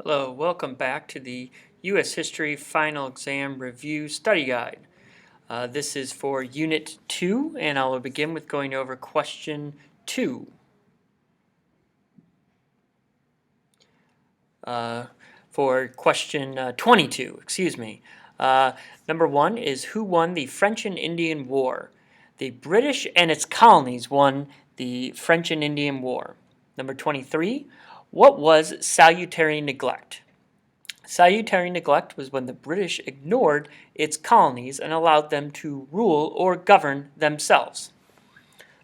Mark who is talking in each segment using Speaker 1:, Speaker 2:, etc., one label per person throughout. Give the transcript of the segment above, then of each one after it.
Speaker 1: Hello, welcome back to the U.S. History Final Exam Review Study Guide. This is for Unit 2, and I will begin with going over question 2. For question 22, number 1 is who won the French and Indian War? The British and its colonies won the French and Indian War. Number 23, what was salutary neglect? Salutary neglect was when the British ignored its colonies and allowed them to rule or govern themselves.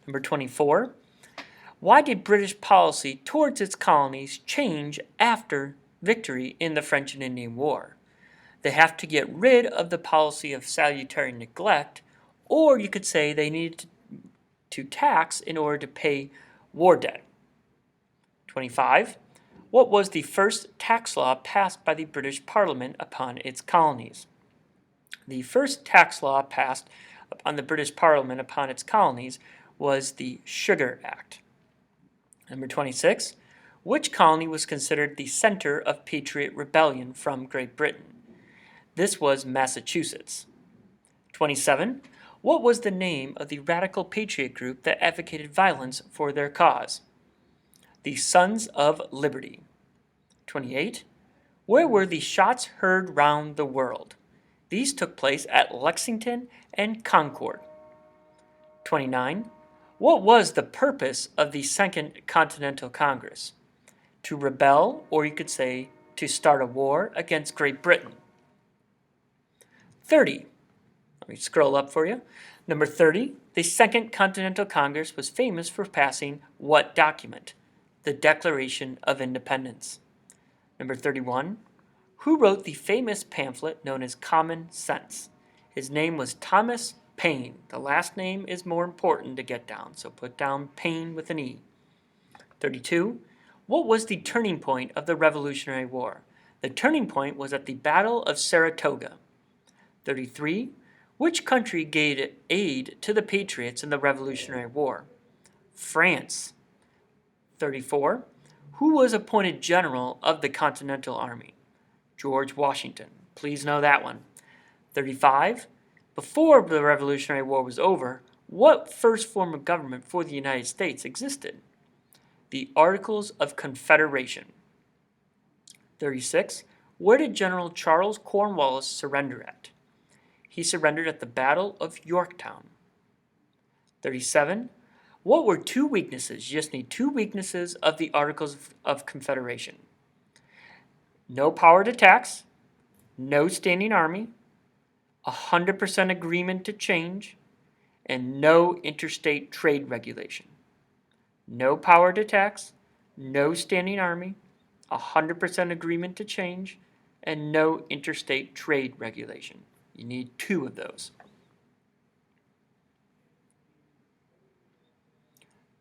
Speaker 1: Number 24. Why did British policy towards its colonies change after victory in the French and Indian War? They have to get rid of the policy of salutary neglect, or you could say they needed to tax in order to pay war debt. 25. What was the first tax law passed by the British Parliament upon its colonies? The first tax law passed upon the British Parliament upon its colonies was the Sugar Act. Number 26. Which colony was considered the center of Patriot rebellion from Great Britain? This was Massachusetts. 27. What was the name of the radical patriot group that advocated violence for their cause? The Sons of Liberty. 28. Where were the shots heard round the world? These took place at Lexington and Concord. 29. What was the purpose of the Second Continental Congress? To rebel, or you could say to start a war against Great Britain. 30. Let me scroll up for you. Number 30. The Second Continental Congress was famous for passing what document? The Declaration of Independence. Number 31. Who wrote the famous pamphlet known as Common Sense? His name was Thomas Paine. The last name is more important to get down, so put down Paine with an E. 32. What was the turning point of the Revolutionary War? The turning point was at the Battle of Saratoga. 33. Which country gave aid to the Patriots in the Revolutionary War? France. 34. Who was appointed general of the Continental Army? George Washington. Please know that one. 35. Before the Revolutionary War was over, what first form of government for the United States existed? The Articles of Confederation. 36. Where did General Charles Cornwallis surrender at? He surrendered at the Battle of Yorktown. 37. What were two weaknesses? You just need two weaknesses of the Articles of Confederation. No power to tax, no standing army, 100% agreement to change, and no interstate trade regulation. No power to tax, no standing army, 100% agreement to change, and no interstate trade regulation. You need two of those.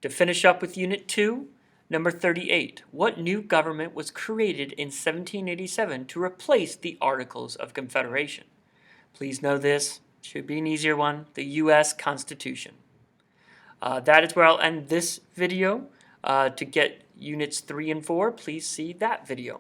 Speaker 1: To finish up with Unit 2, number 38. What new government was created in 1787 to replace the Articles of Confederation? Please know this. Should be an easier one. The U.S. Constitution. That is where I'll end this video. To get Units 3 and 4, please see that video.